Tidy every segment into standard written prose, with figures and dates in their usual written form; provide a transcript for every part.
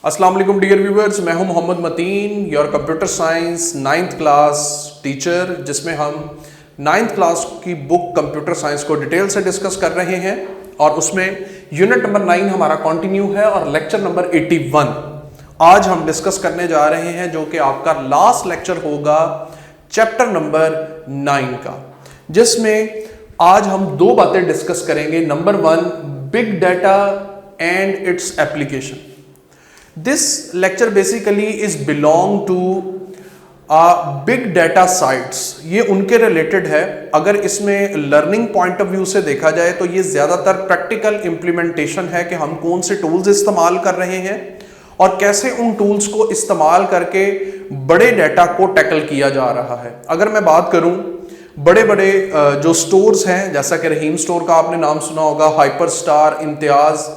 अस्सलाम वालेकुम dear viewers, मैं हूं Mohammad Matin, your computer science 9th class teacher, जिसमें हम 9th क्लास की बुक कंप्यूटर साइंस को डिटेल से डिस्कस कर रहे हैं और उसमें यूनिट नंबर 9 हमारा कंटिन्यू है और लेक्चर नंबर 81 आज हम डिस्कस करने जा रहे हैं, जो कि आपका लास्ट लेक्चर होगा चैप्टर नंबर 9 का, जिसमें आज हम दो बातें डिस्कस करेंगे। Number 1, big data and its application. This lecture basically is belong to big data sites। ये उनके रिलेटेड है। अगर इसमें लर्निंग पॉइंट ऑफ व्यू से देखा जाए तो ये ज़्यादातर प्रैक्टिकल इम्प्लीमेंटेशन है कि हम कौन से टूल्स इस्तेमाल कर रहे हैं और कैसे उन टूल्स को इस्तेमाल करके बड़े डाटा को टैकल किया जा रहा है। अगर मैं बात करूं बड़े बड़े जो स्टोर्स हैं, जैसा कि रहीम स्टोर का आपने नाम सुना होगा, हाइपर स्टार, इम्तियाज़,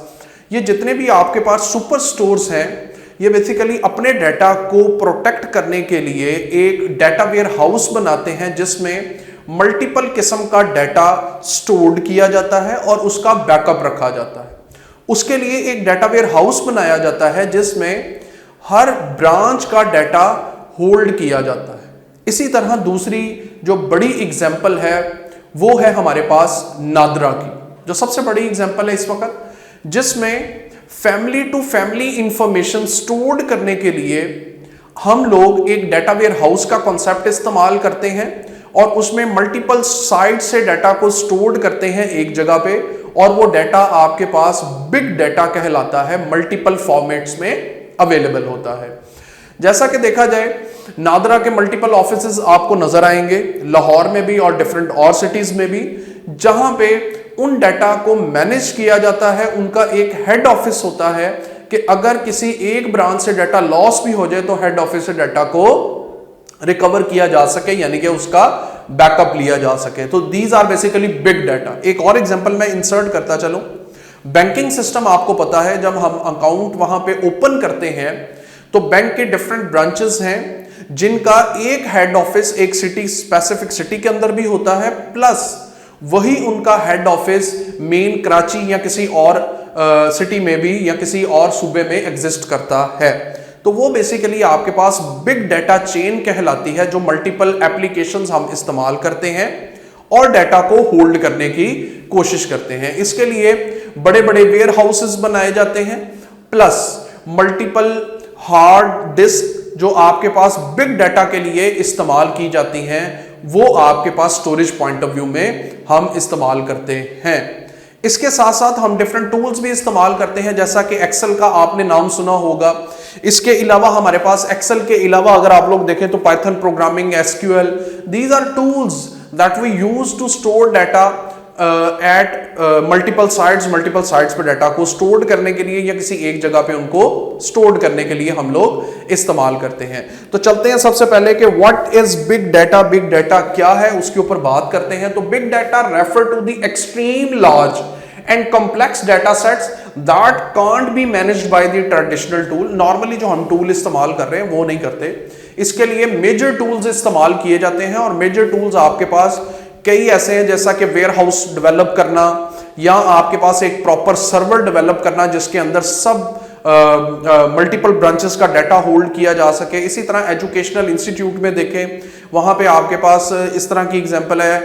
ये जितने भी आपके पास सुपर स्टोर्स हैं, ये बेसिकली अपने डाटा को प्रोटेक्ट करने के लिए एक डाटा वेयर हाउस बनाते हैं, जिसमें मल्टीपल किस्म का डाटा स्टोर्ड किया जाता है और उसका बैकअप रखा जाता है। उसके लिए एक डाटा वेयर हाउस बनाया जाता है जिसमें हर ब्रांच का डाटा होल्ड किया जाता है। इसी तरह दूसरी जो बड़ी एग्जाम्पल है वो है हमारे पास नादरा की, जो सबसे बड़ी एग्जाम्पल है इस वक्त, जिसमें family to family information stored करने के लिए हम लोग एक डाटा वेयर हाउस का कॉन्सेप्ट इस्तेमाल करते हैं और उसमें मल्टीपल साइट से डाटा को स्टोर्ड करते हैं एक जगह पे, और वो डाटा आपके पास बिग डाटा कहलाता है, मल्टीपल फॉर्मेट्स में अवेलेबल होता है। जैसा कि देखा जाए, नादरा के मल्टीपल ऑफिसेज आपको नजर आएंगे, लाहौर में भी और डिफरेंट और सिटीज में भी, जहां पे उन डाटा को मैनेज किया जाता है। उनका एक हेड ऑफिस होता है कि अगर किसी एक ब्रांच से डाटा लॉस भी हो जाए तो हेड ऑफिस से डाटा को रिकवर किया जा सके, यानी कि उसका बैकअप लिया जा सके। तो these are basically big data. एक और एग्जांपल मैं इंसर्ट करता चलूं। बैंकिंग सिस्टम आपको पता है, जब हम अकाउंट वहां पे ओपन करते हैं तो बैंक के डिफरेंट ब्रांचेस हैं, जिनका एक हेड ऑफिस एक सिटी, स्पेसिफिक सिटी के अंदर भी होता है, प्लस वही उनका हेड ऑफिस मेन कराची या किसी और सिटी में भी या किसी और सूबे में एग्जिस्ट करता है। तो वो बेसिकली आपके पास बिग डाटा चेन कहलाती है, जो मल्टीपल एप्लीकेशंस हम इस्तेमाल करते हैं और डाटा को होल्ड करने की कोशिश करते हैं। इसके लिए बड़े बड़े वेयर हाउसेस बनाए जाते हैं, प्लस मल्टीपल हार्ड डिस्क जो आपके पास बिग डाटा के लिए इस्तेमाल की जाती हैं, वो आपके पास स्टोरेज पॉइंट ऑफ व्यू में हम इस्तेमाल करते हैं। इसके साथ साथ हम डिफरेंट टूल्स भी इस्तेमाल करते हैं, जैसा कि एक्सेल का आपने नाम सुना होगा। इसके अलावा हमारे पास एक्सेल के अलावा अगर आप लोग देखें तो Python programming, SQL, these are tools that we use to store data at multiple sites पे डाटा को स्टोर करने के लिए या किसी एक जगह पे उनको स्टोर करने के लिए हम लोग इस्तेमाल करते हैं। तो चलते हैं सबसे पहले कि what is big data, big data क्या है, उसके ऊपर बात करते हैं। तो big data refer to the extreme large and complex data sets that can't be managed by the traditional tool. Normally जो हम टूल इस्तेमाल कर रहे हैं वो नहीं करते, इसके लिए मेजर टूल्स इस्तेमाल किए जाते हैं। और मेजर टूल्स आपके पास कई ऐसे हैं, जैसा कि वेयर हाउस डेवलप करना या आपके पास एक प्रॉपर सर्वर डेवलप करना जिसके अंदर सब मल्टीपल ब्रांचेस का डाटा होल्ड किया जा सके। इसी तरह एजुकेशनल इंस्टीट्यूट में देखें, वहां पे आपके पास इस तरह की एग्जांपल है।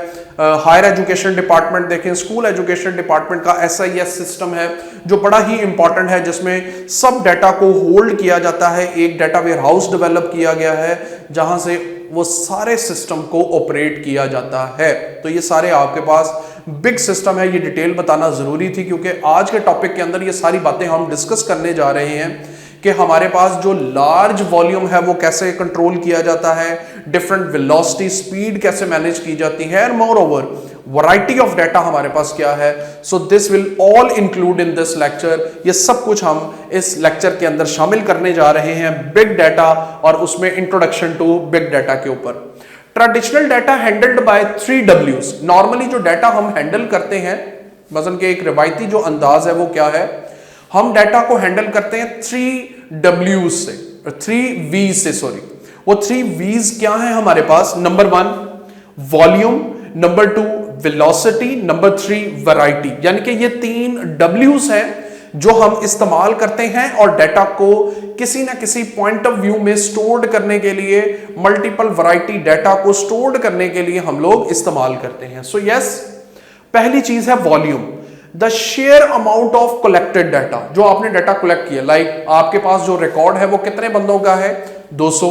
हायर एजुकेशन डिपार्टमेंट देखें, स्कूल एजुकेशन डिपार्टमेंट का SIS सिस्टम है जो बड़ा ही इंपॉर्टेंट है, जिसमें सब डाटा को होल्ड किया जाता है। एक डाटा वेयर हाउस डेवलप किया गया है जहां से वो सारे सिस्टम को ऑपरेट किया जाता है। तो ये सारे आपके पास बिग सिस्टम है, ये डिटेल बताना जरूरी थी क्योंकि आज के टॉपिक के अंदर ये सारी बातें हम डिस्कस करने जा रहे हैं कि हमारे पास जो लार्ज वॉल्यूम है वो कैसे कंट्रोल किया जाता है, डिफरेंट वेलोसिटी, स्पीड कैसे मैनेज की जाती है, और more over variety of data हमारे पास क्या है। सो this will all include in this lecture. ये सब कुछ हम इस लेक्चर के अंदर शामिल करने जा रहे हैं, बिग डाटा और उसमें इंट्रोडक्शन टू बिग डाटा के ऊपर। Traditional data handled by 3 Ws। Normally जो डाटा हम हैंडल करते हैं, मसलन के एक रिवायती जो अंदाज है वो क्या है, हम डाटा को हैंडल करते हैं 3 Ws से, 3 Vs से, सॉरी। वो 3 Vs क्या है हमारे पास? Number 1 volume, number 2 velocity, number 3 variety, यानी कि ये 3 W's हैं जो हम इस्तेमाल करते हैं और डाटा को किसी ना किसी पॉइंट ऑफ व्यू में स्टोर करने के लिए, मल्टीपल वैरायटी डाटा को स्टोर करने के लिए हम लोग इस्तेमाल करते हैं। सो यस, पहली चीज है volume, the share amount of collected data, जो आपने डाटा कलेक्ट किया। लाइक आपके पास जो रिकॉर्ड है वो कितने बंदों का है, 200,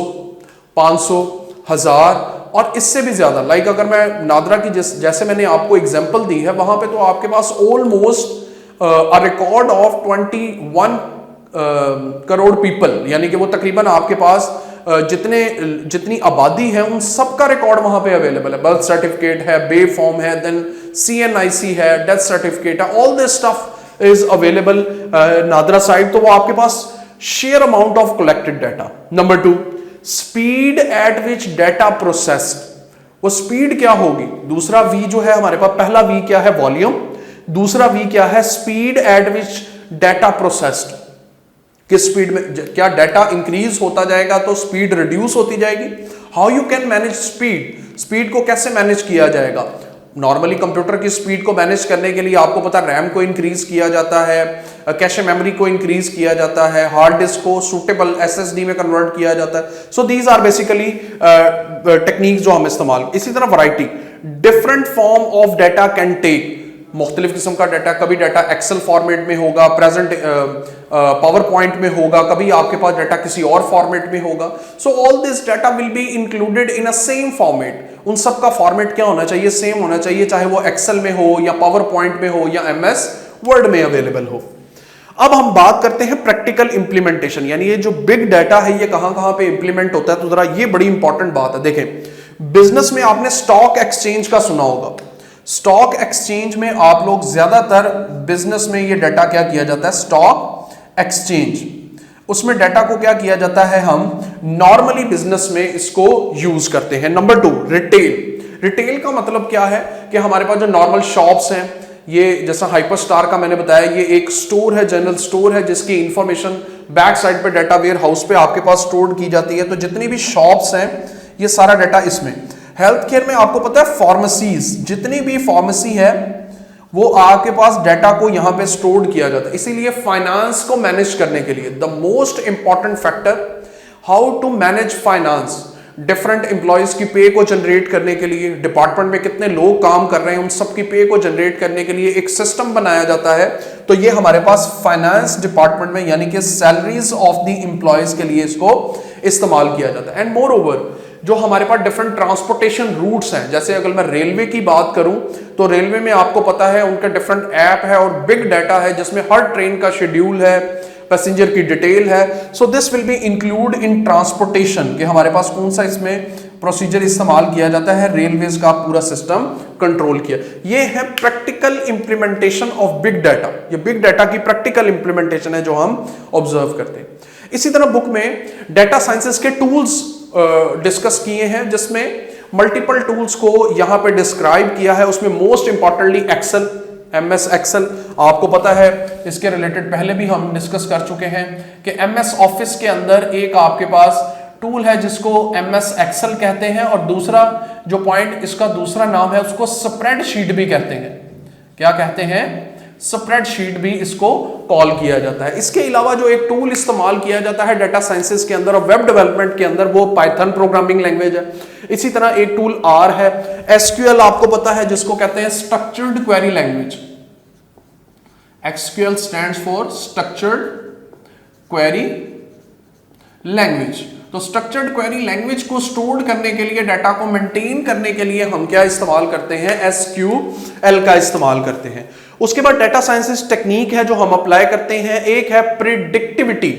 500, 1000 और इससे भी ज्यादा। लाइक अगर मैं नादरा की जैसे मैंने आपको एग्जांपल दी है, वहां पे तो आपके पास almost a record of 21 crore people, यानी कि वो तकरीबन आपके पास जितनी आबादी है उन सब का रिकॉर्ड वहां पे अवेलेबल है। बर्थ सर्टिफिकेट है, बे फॉर्म है, देन CNIC है, डेथ सर्टिफिकेट है, all this stuff is available NADRA side. तो वो आपके पास share amount of collected data. Number 2, speed at which data processed, वो स्पीड क्या होगी। दूसरा V जो है हमारे पास, पहला V क्या है, वॉल्यूम, दूसरा V क्या है, speed at which data processed, किस स्पीड में, क्या डाटा इंक्रीज होता जाएगा तो स्पीड रिड्यूस होती जाएगी। How you can manage speed, speed को कैसे मैनेज किया जाएगा। नॉर्मली कंप्यूटर की स्पीड को मैनेज करने के लिए आपको पता रैम को इंक्रीज किया जाता है, कैशे मेमोरी को इंक्रीज किया जाता है, हार्ड डिस्क को सूटेबल SSD में कन्वर्ट किया जाता है। So these are basically techniques जो हम इस्तेमाल। इसी तरह variety, different form of data can take, मुख्तलिफ किस्म का डाटा, कभी डाटा एक्सेल फॉर्मेट में होगा, प्रेजेंट पावर पॉइंट में होगा, कभी आपके पास डाटा किसी और फॉर्मेट में होगा। So all this data will be included in a same format. उन सब का फॉर्मेट क्या होना चाहिए, सेम होना चाहिए, चाहे वो एक्सेल में हो या पावर पॉइंट में हो या MS वर्ड में अवेलेबल हो। अब हम बात करते हैं प्रैक्टिकल इंप्लीमेंटेशन, यानी ये जो बिग डाटा है ये कहां कहां पे इंप्लीमेंट होता है। तो जरा ये बड़ी इंपॉर्टेंट बात है। देखें, बिजनेस में आपने स्टॉक एक्सचेंज का सुना होगा। स्टॉक एक्सचेंज में आप लोग ज्यादातर बिजनेस में ये डाटा क्या किया जाता है, स्टॉक एक्सचेंज, उसमें डाटा को क्या किया जाता है, हम नॉर्मली बिजनेस में इसको यूज करते हैं। Number 2, retail. रिटेल का मतलब क्या है कि हमारे पास जो नॉर्मल शॉप्स हैं, ये जैसा हाइपर स्टार का मैंने बताया, ये एक स्टोर है, जनरल स्टोर है, जिसकी इंफॉर्मेशन बैक साइड पे डाटा वेयर हाउस पे आपके पास स्टोर की जाती है। तो जितनी भी शॉप्स हैं ये सारा डाटा इसमें। हेल्थ केयर में आपको पता है फार्मेसीज, जितनी भी फार्मेसी है वो आपके पास डाटा को यहां पे स्टोर किया जाता है। इसीलिए फाइनेंस को मैनेज करने के लिए the most important factor, how to manage finance, different employees की पे को जनरेट करने के लिए, डिपार्टमेंट में कितने लोग काम कर रहे हैं उन सब की पे को जनरेट करने के लिए एक सिस्टम बनाया जाता है। तो ये हमारे पास फाइनेंस डिपार्टमेंट में, यानी कि सैलरीज ऑफ द एम्प्लॉयज के लिए इसको इस्तेमाल किया जाता है। एंड मोर ओवर, जो हमारे पास डिफरेंट ट्रांसपोर्टेशन रूट्स हैं, जैसे अगर मैं रेलवे की बात करूं तो रेलवे में आपको पता है उनका डिफरेंट ऐप है और बिग डाटा है जिसमें हर ट्रेन का शेड्यूल है, पैसेंजर की डिटेल है। सो this will be include in transportation, कि हमारे पास कौन सा इसमें प्रोसीजर इस्तेमाल किया जाता है, रेलवेज का पूरा सिस्टम कंट्रोल किया। ये है practical implementation of big data. ये बिग डाटा की प्रैक्टिकल इंप्लीमेंटेशन है जो हम ऑब्जर्व करते हैं। इसी तरह बुक में डाटा साइंसेस के टूल्स डिस्कस किए हैं, जिसमें मल्टीपल टूल्स को यहां पे डिस्क्राइब किया है। उसमें most importantly Excel, MS Excel आपको पता है, इसके रिलेटेड पहले भी हम डिस्कस कर चुके हैं कि MS ऑफिस के अंदर एक आपके पास टूल है जिसको MS एक्सेल कहते हैं, और दूसरा जो पॉइंट, इसका दूसरा नाम है, उसको स्प्रेडशीट भी कहते हैं। क्या कहते हैं, स्प्रेडशीट भी इसको कॉल किया जाता है। इसके अलावा जो एक टूल इस्तेमाल किया जाता है डाटा साइंसेस के अंदर और वेब डेवलपमेंट के अंदर, वो पाइथन प्रोग्रामिंग लैंग्वेज है। इसी तरह एक टूल R है, SQL आपको पता है, जिसको कहते हैं structured query language. SQL stands for structured query language. तो स्ट्रक्चर्ड क्वेरी लैंग्वेज को स्टोर करने के लिए, डाटा को मेंटेन करने के लिए हम क्या इस्तेमाल करते हैं, SQL का इस्तेमाल करते हैं। उसके बाद डाटा साइंसेस टेक्निक है जो हम अप्लाई करते हैं। एक है प्रिडिक्टिविटी।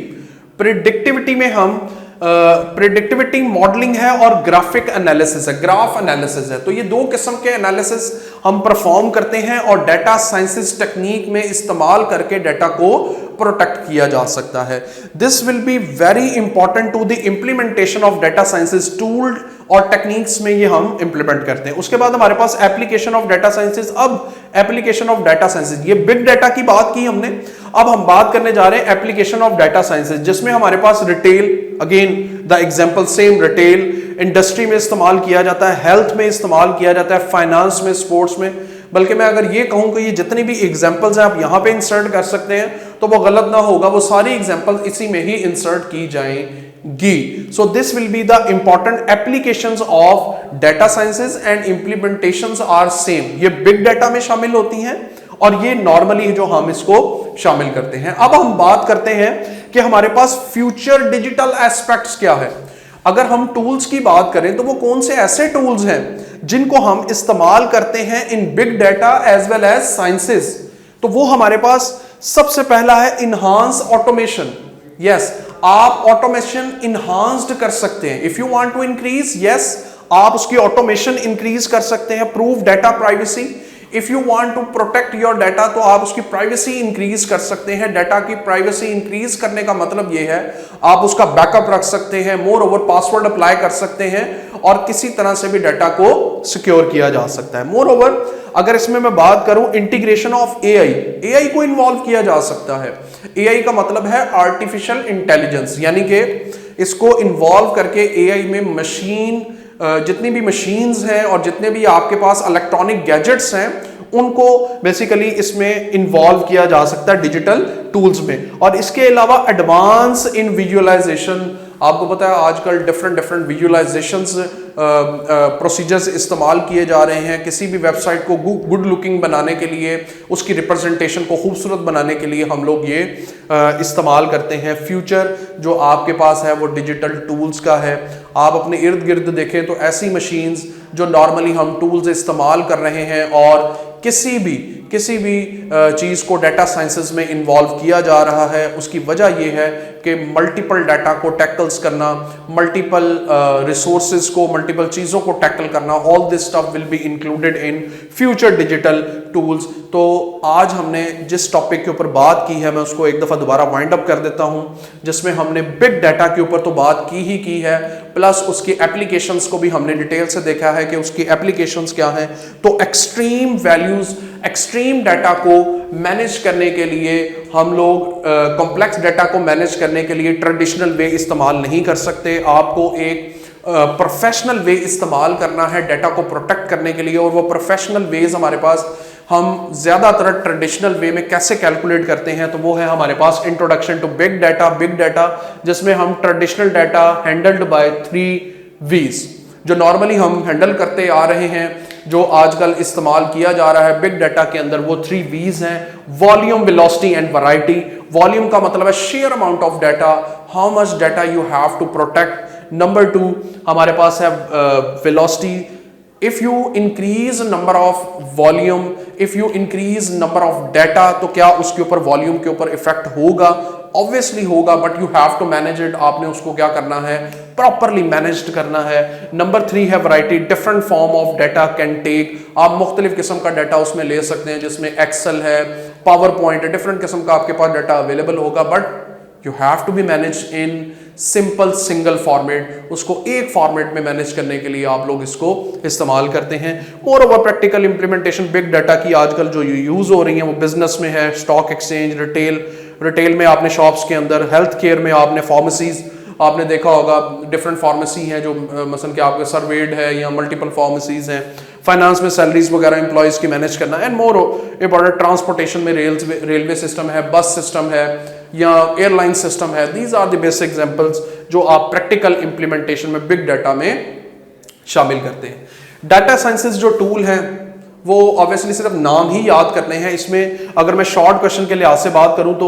प्रिडिक्टिविटी में हम प्रिडिक्टिविटी मॉडलिंग है और ग्राफिक एनालिसिस है, ग्राफ एनालिसिस है। तो ये दो किस्म के एनालिसिस हम परफॉर्म करते हैं और डाटा साइंसेस टेक्निक में इस्तेमाल करके डाटा को प्रोटेक्ट किया जा सकता है। This will be very important to the implementation of data sciences tool और टेक्निक्स में ये हम इंप्लीमेंट करते हैं। उसके बाद हमारे पास एप्लीकेशन ऑफ डाटा साइंसेस। अब एप्लीकेशन ऑफ डाटा साइंसेस, ये बिग डाटा की बात की हमने, अब हम बात करने जा रहे हैं एप्लीकेशन ऑफ डाटा साइंसेज, जिसमें हमारे पास retail, again the example same, retail industry में इस्तेमाल किया जाता है, हेल्थ में इस्तेमाल किया जाता है, फाइनेंस में, स्पोर्ट्स में। बल्कि मैं अगर ये कहूं कि ये जितनी भी एग्जांपल्स हैं आप यहां पे इंसर्ट कर सकते हैं तो वो गलत ना होगा, वो सारी एग्जांपल्स इसी में ही इंसर्ट की जाएंगी। So this will be the important applications of data sciences and implementations are same. ये बिग डाटा में शामिल होती हैं और ये नॉर्मली जो हम इसको शामिल करते हैं। अब हम बात करते हैं कि हमारे पास फ्यूचर डिजिटल एस्पेक्ट्स क्या है। अगर हम टूल्स की बात करें तो वो कौन से ऐसे टूल्स हैं जिनको हम इस्तेमाल करते हैं in big data as well as sciences. तो वो हमारे पास सबसे पहला है इनहांस ऑटोमेशन। यस, आप ऑटोमेशन इनहांस्ड कर सकते हैं। If you want to increase, yes, आप उसकी ऑटोमेशन इंक्रीज कर सकते हैं। Prove data privacy. If you want to protect your data तो आप उसकी प्राइवेसी इंक्रीज कर सकते हैं। डाटा की प्राइवेसी इंक्रीज करने का मतलब यह है आप उसका बैकअप रख सकते हैं, मोर ओवर पासवर्ड अप्लाई कर सकते हैं और किसी तरह से भी डाटा को सिक्योर किया जा सकता है। मोर ओवर अगर इसमें मैं बात करूं इंटीग्रेशन ऑफ एआई को इन्वॉल्व किया जा सकता है। एआई का मतलब है आर्टिफिशियल इंटेलिजेंस, यानी कि इसको इन्वॉल्व करके एआई में मशीन, जितनी भी मशीन्स हैं और जितने भी आपके पास इलेक्ट्रॉनिक गैजेट्स हैं उनको बेसिकली इसमें इन्वॉल्व किया जा सकता है डिजिटल टूल्स में। और इसके अलावा एडवांस इन विजुअलाइजेशन, आपको पता है आजकल डिफरेंट विजुअलाइजेशंस प्रोसीजर्स इस्तेमाल किए जा रहे हैं। किसी भी वेबसाइट को गुड लुकिंग बनाने के लिए, उसकी रिप्रेजेंटेशन को खूबसूरत बनाने के लिए हम लोग ये इस्तेमाल करते हैं। फ्यूचर जो आपके पास है वो डिजिटल टूल्स का है। आप अपने इर्द गिर्द देखें तो ऐसी मशीन्स जो नॉर्मली हम टूल्स इस्तेमाल कर रहे हैं और किसी भी चीज को डाटा साइंसेस में इन्वॉल्व किया जा रहा है, उसकी वजह यह है कि मल्टीपल डाटा को टैकल्स करना, मल्टीपल रिसोर्सेज को, मल्टीपल चीजों को टैकल करना, all this stuff will be included in future digital tools. तो आज हमने जिस टॉपिक के ऊपर बात की है मैं उसको एक दफा दोबारा वाइंड अप कर देता हूं, जिसमें हमने बिग डाटा के ऊपर तो बात की है, प्लस उसकी एप्लीकेशंस को भी हमने डिटेल से देखा है कि उसकी एप्लीकेशंस क्या हैं। तो एक्सट्रीम वैल्यूज, एक्सट्रीम डाटा को मैनेज करने के लिए हम लोग कॉम्प्लेक्स डाटा को मैनेज करने के लिए ट्रेडिशनल वे इस्तेमाल नहीं कर सकते। आपको एक प्रोफेशनल वे इस्तेमाल करना है डाटा को प्रोटेक्ट करने के लिए, और वो प्रोफेशनल वेज हमारे पास, हम ज्यादातर ट्रेडिशनल वे में कैसे कैलकुलेट करते हैं तो वो है हमारे पास इंट्रोडक्शन टू बिग डाटा, जिसमें हम traditional data handled by 3 V's जो नॉर्मली हम हैंडल करते आ रहे हैं, जो आजकल इस्तेमाल किया जा रहा है बिग डाटा के अंदर, वो 3 V's हैं। Volume, velocity and variety. Volume का मतलब है sheer amount of data, how much data you have to protect. Number 2 हमारे पास है velocity. If you increase number of volume, if you increase number of data, तो क्या उसके ऊपर वॉल्यूम के ऊपर इफेक्ट होगा? ऑब्वियसली होगा, but you have to manage it. आपने उसको क्या करना है? प्रॉपरली मैनेज्ड करना है। नंबर 3 है variety. Different form of data can take. आप मुख्तलिफ किस्म का डाटा उसमें ले सकते हैं, जिसमें एक्सेल है, पावर पॉइंट है, डिफरेंट किस्म का आपके पास डाटा अवेलेबल होगा, but you have to be manage in simple single format. उसको एक फॉर्मेट में मैनेज करने के लिए आप लोग इसको इस्तेमाल करते हैं। और over practical implementation big data की आजकल जो यूज हो रही है वो बिजनेस में है, स्टॉक एक्सचेंज, रिटेल में आपने शॉप्स के अंदर, हेल्थ केयर में आपने फार्मेसीज, आपने देखा होगा डिफरेंट फार्मेसी हैं जो मसलन कि आपके सर्वेड है या मल्टीपल फार्मेसीज हैं। फाइनेंस में सैलरीज वगैरह एम्प्लॉयज की मैनेज करना, एंड मोर इंपॉर्टेंट ट्रांसपोर्टेशन में रेलवे सिस्टम है, बस सिस्टम है या एयरलाइन सिस्टम है। These are the basic examples जो आप प्रैक्टिकल इंप्लीमेंटेशन में बिग डाटा में शामिल करते हैं। डाटा साइंसेस जो टूल है वो ऑब्वियसली सिर्फ नाम ही याद करने हैं। इसमें अगर मैं शॉर्ट क्वेश्चन के लिहाज से बात करूं तो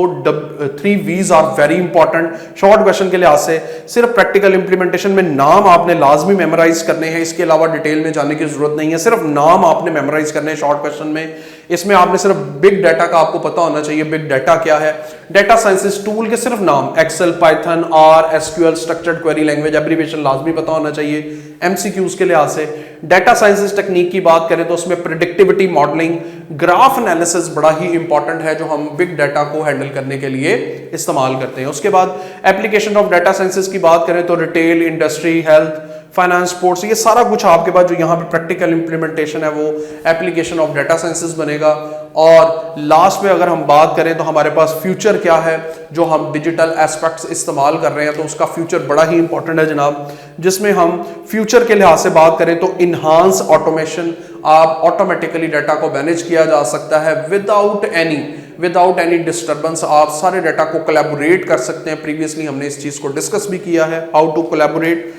3 V's are very important. Short question के लिहाज से सिर्फ प्रैक्टिकल इंप्लीमेंटेशन में नाम आपने लाजमी मेमोराइज करने हैं, इसके अलावा डिटेल में जाने की जरूरत नहीं है। सिर्फ नाम आपने मेमोराइज करने हैं शॉर्ट क्वेश्चन में। इसमें आपने सिर्फ बिग डाटा का आपको पता होना चाहिए, बिग डाटा क्या है। डाटा साइंसेस टूल के सिर्फ नाम, Excel, Python, R, SQL, structured query language, abbreviation लाजमी पता होना चाहिए। एमसीक्यूज के लिहाज से डाटा साइंसेस टेक्निक की बात करें तो उसमें प्रेडिक्टिविटी मॉडलिंग, ग्राफ एनालिसिस बड़ा ही इंपॉर्टेंट है जो हम बिग डाटा को हैंडल करने के लिए इस्तेमाल करते हैं। उसके बाद एप्लीकेशन ऑफ डाटा साइंसेस की बात करें तो retail, industry, health, finance, sports, ये सारा कुछ आपके पास जो यहाँ पे प्रैक्टिकल इंप्लीमेंटेशन है वो एप्लीकेशन ऑफ डाटा साइंसेस बनेगा। और लास्ट में अगर हम बात करें तो हमारे पास फ्यूचर क्या है, जो हम डिजिटल एस्पेक्ट्स इस्तेमाल कर रहे हैं तो उसका फ्यूचर बड़ा ही इंपॉर्टेंट है जनाब, जिसमें हम फ्यूचर के लिहाज से बात करें तो इनहांस ऑटोमेशन, आप ऑटोमेटिकली डाटा को मैनेज किया जा सकता है विदाउट एनी डिस्टर्बेंस। आप सारे डाटा को कोलैबोरेट कर सकते हैं। प्रीवियसली हमने इस चीज को डिस्कस भी किया है, how to collaborate.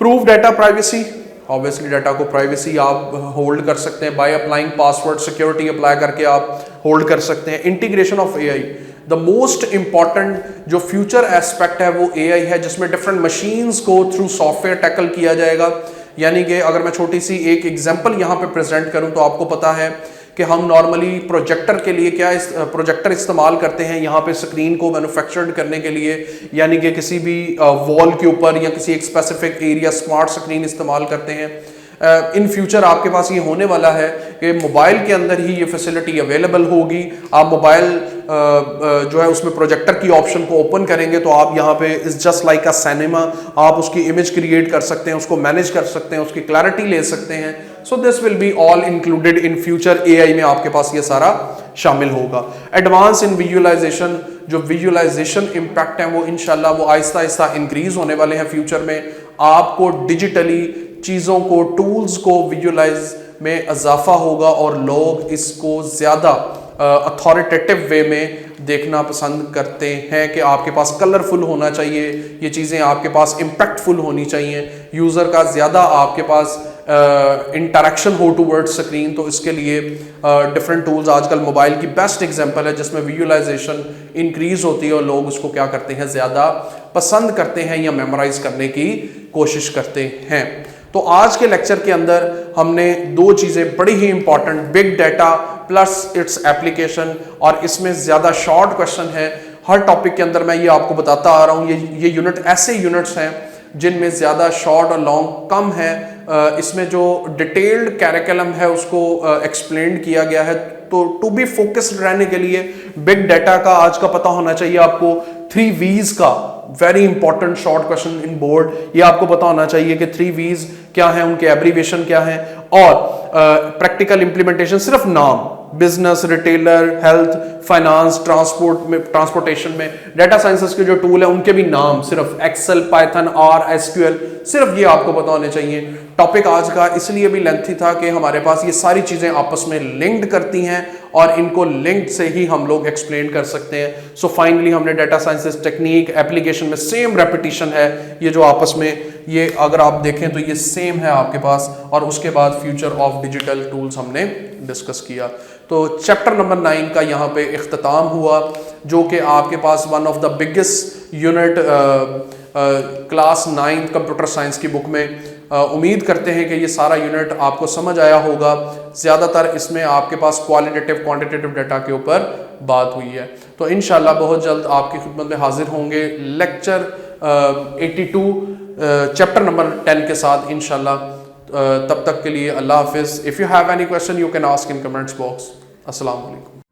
Prove data privacy, obviously data को प्राइवेसी आप होल्ड कर सकते हैं by applying password security apply करके आप होल्ड कर सकते हैं। Integration of AI, the most important जो फ्यूचर एस्पेक्ट है वो एआई है, जिसमें डिफरेंट मशीन्स को थ्रू सॉफ्टवेयर टैकल किया जाएगा। यानी कि अगर मैं छोटी सी एक एग्जांपल यहाँ पे प्रेजेंट करूँ तो आपको पता है कि हम नॉर्मली प्रोजेक्टर के लिए प्रोजेक्टर इस्तेमाल करते हैं यहाँ पे स्क्रीन को मैन्युफैक्चर्ड करने के लिए, यानी कि किसी भी वॉल के ऊपर या किसी एक स्पेसिफिक एरिया स्मार्ट स्क्रीन इस्तेमाल करते हैं। इन फ्यूचर आपके पास ये होने वाला है कि मोबाइल के अंदर ही ये फैसिलिटी अवेलेबल होगी। आप मोबाइल जो है उसमें प्रोजेक्टर की ऑप्शन को ओपन करेंगे तो आप यहाँ पे is just like a cinema, आप उसकी इमेज क्रिएट कर सकते हैं, उसको मैनेज कर सकते हैं, उसकी क्लैरिटी ले सकते हैं। सो this will be all included in future. AI में आपके पास ये सारा शामिल होगा। एडवांस इन विजुअलाइजेशन, जो विजुअलाइजेशन इंपैक्ट है वो इंशाल्लाह वो आहिस्ता आहिस्ता इंक्रीज होने वाले हैं फ्यूचर में। आपको डिजिटली चीज़ों को, टूल्स को विजुअलाइज में इजाफा होगा और लोग इसको ज़्यादा अथॉरिटेटिव वे में देखना पसंद करते हैं कि आपके पास कलरफुल होना चाहिए, ये चीज़ें आपके पास इम्पैक्टफुल होनी चाहिए, यूज़र का ज़्यादा आपके पास इंटरेक्शन हो टूवर्ड स्क्रीन। तो इसके लिए डिफरेंट टूल्स, आजकल मोबाइल की बेस्ट एग्जांपल है जिसमें विजुअलाइजेशन इंक्रीज होती है और लोग उसको क्या करते हैं, ज़्यादा पसंद करते हैं या मेमोराइज करने की कोशिश करते हैं। तो आज के लेक्चर के अंदर हमने दो चीज़ें बड़ी ही important, big data plus its application, और इसमें ज़्यादा शॉर्ट क्वेश्चन है हर टॉपिक के अंदर। मैं ये आपको बताता आ रहा हूँ, ये यूनिट ऐसे यूनिट्स हैं जिनमें ज़्यादा शॉर्ट और लॉन्ग कम है। इसमें जो डिटेल्ड कैरिकुलम है उसको एक्सप्लेन किया गया है। तो टू बी फोकस्ड रहने के लिए बिग डाटा का आज का पता होना चाहिए आपको। 3 V's का very important short question in board, ये आपको पता होना चाहिए कि 3 V's क्या है, उनके एब्रीविएशन क्या है, और प्रैक्टिकल इंप्लीमेंटेशन सिर्फ नाम, business, retailer, health, finance, transportation में डाटा साइंसेस के जो टूल है उनके भी नाम, सिर्फ एक्सेल, पाइथन, आर, एसक्यूएल, सिर्फ ये आपको पता होने चाहिए। टॉपिक आज का इसलिए भी लेंथी था कि हमारे पास ये सारी चीजें आपस में लिंक्ड करती हैं और इनको लिंक से ही हम लोग एक्सप्लेन कर सकते हैं। सो फाइनली हमने डाटा साइंसेस टेक्निक, एप्लीकेशन में सेम रेपिटेशन है, ये जो आपस में ये अगर आप देखें तो ये सेम है आपके पास, और उसके बाद फ्यूचर ऑफ डिजिटल टूल्स हमने डिस्कस किया। तो चैप्टर नंबर 9 का यहाँ पे इख्तिताम हुआ, जो कि आपके पास one of the biggest unit class 9 computer science की बुक में। उम्मीद करते हैं कि ये सारा यूनिट आपको समझ आया होगा। ज़्यादातर इसमें आपके पास क्वालिटेटिव क्वांटिटेटिव डाटा के ऊपर बात हुई है। तो इंशाल्लाह बहुत जल्द आपकी खिदमत में हाजिर होंगे लेक्चर 82 चैप्टर नंबर 10 के साथ इंशाल्लाह। तब तक के लिए अल्लाह हाफिज़। If you have any question you can ask in comments box. अस्सलाम वालेकुम।